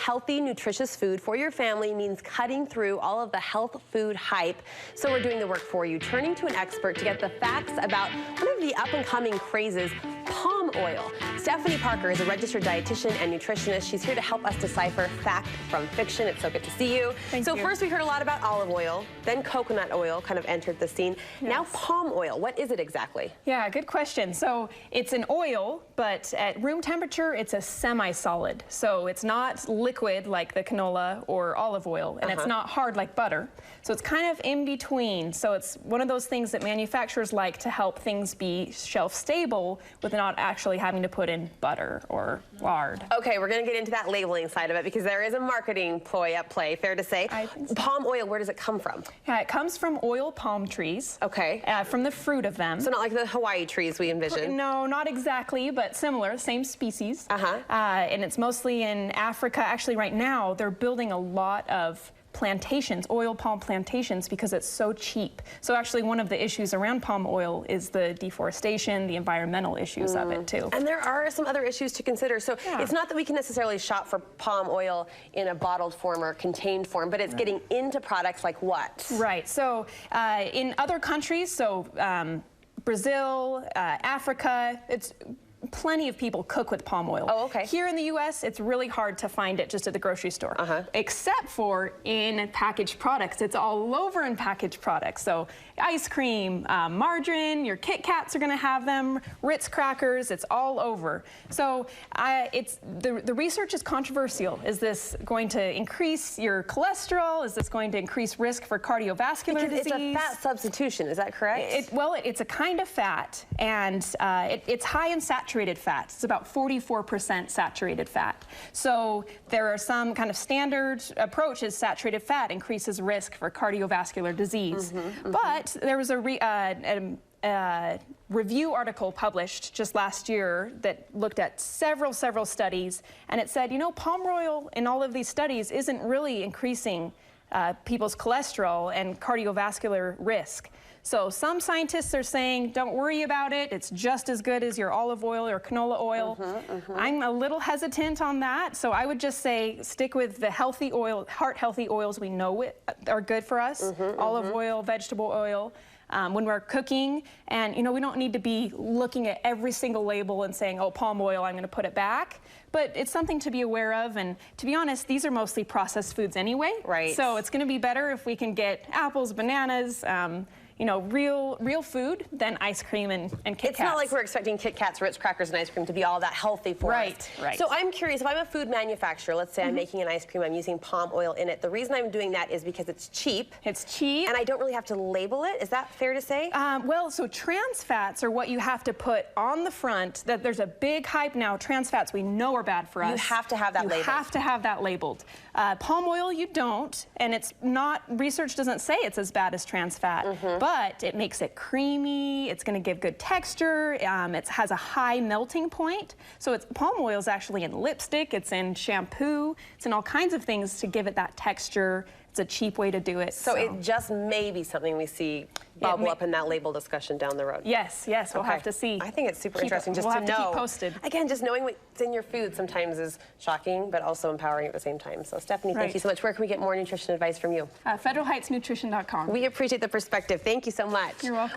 healthy, nutritious food for your family means cutting through all of the health food hype. So we're doing the work for you, turning to an expert to get the facts about one of the up-and-coming crazes, palm oil. Stephanie Parker is a registered dietitian and nutritionist. She's here to help us decipher fact from fiction. It's so good to see you. Thank you. First we heard a lot about olive oil, then coconut oil kind of entered the scene. Yes. Now palm oil, what is it exactly? Yeah, good question. So it's an oil, but at room temperature, it's a semi-solid. So it's not liquid like the canola or olive oil, and it's not hard like butter. So it's kind of in between. So it's one of those things that manufacturers like to help things be shelf stable with not actually having to put in butter or lard. Okay, we're going to get into that labeling side of it because there is a marketing ploy at play, fair to say. I think so. Palm oil, where does it come from? Yeah, it comes from oil palm trees. Okay. From the fruit of them. So not like the Hawaii trees we envision. No, not exactly, but similar, same species. And it's mostly in Africa. Actually, right now, they're building a lot of plantations, oil palm plantations, because it's so cheap. So actually one of the issues around palm oil is the deforestation, the environmental issues of it too. And there are some other issues to consider. So it's not that we can necessarily shop for palm oil in a bottled form or contained form, but it's getting into products like what? Right, so in other countries, so Brazil, Africa, it's plenty of people cook with palm oil. Oh, okay. Here in the U.S., it's really hard to find it just at the grocery store, except for in packaged products. It's all over in packaged products. So ice cream, margarine, your Kit Kats are going to have them, Ritz crackers, it's all over. So the research is controversial. Is this going to increase your cholesterol? Is this going to increase risk for cardiovascular disease? It's a fat substitution, is that correct? Well, it's a kind of fat, and it's high in saturated fat. It's about 44% saturated fat. So there are some kind of standard approaches. Saturated fat increases risk for cardiovascular disease. But there was a review article published just last year that looked at several studies, and it said, you know, palm oil in all of these studies isn't really increasing people's cholesterol and cardiovascular risk. So some scientists are saying, don't worry about it. It's just as good as your olive oil or canola oil. I'm a little hesitant on that. So I would just say stick with the healthy oil, heart-healthy oils we know are good for us. Olive oil, vegetable oil. When we're cooking, and you know, we don't need to be looking at every single label and saying, oh, palm oil, I'm going to put it back. But it's something to be aware of, and to be honest, these are mostly processed foods anyway. Right. So it's going to be better if we can get apples, bananas, you know, real food than ice cream and Kit Kats. It's not like we're expecting Kit Kats, Ritz crackers, and ice cream to be all that healthy for us. Right. So I'm curious, if I'm a food manufacturer, let's say I'm making an ice cream, I'm using palm oil in it. The reason I'm doing that is because it's cheap. It's cheap. And I don't really have to label it. Is that fair to say? Well, so trans fats are what you have to put on the front. That there's a big hype now. Trans fats we know are bad for us. You have to have that labeled. You have to have that labeled. Palm oil you don't, and it's not, research doesn't say it's as bad as trans fat, but it makes it creamy, it's going to give good texture, it has a high melting point. So palm oil is actually in lipstick, it's in shampoo, it's in all kinds of things to give it that texture. It's a cheap way to do it. So it just may be something we see bubble up in that label discussion down the road. Yes, we'll have to see. I think it's super interesting just we'll to have know. To keep posted. Again, just knowing what's in your food sometimes is shocking, but also empowering at the same time. So Stephanie, thank you so much. Where can we get more nutrition advice from you? FederalHeightsNutrition.com. We appreciate the perspective. Thank you so much. You're welcome.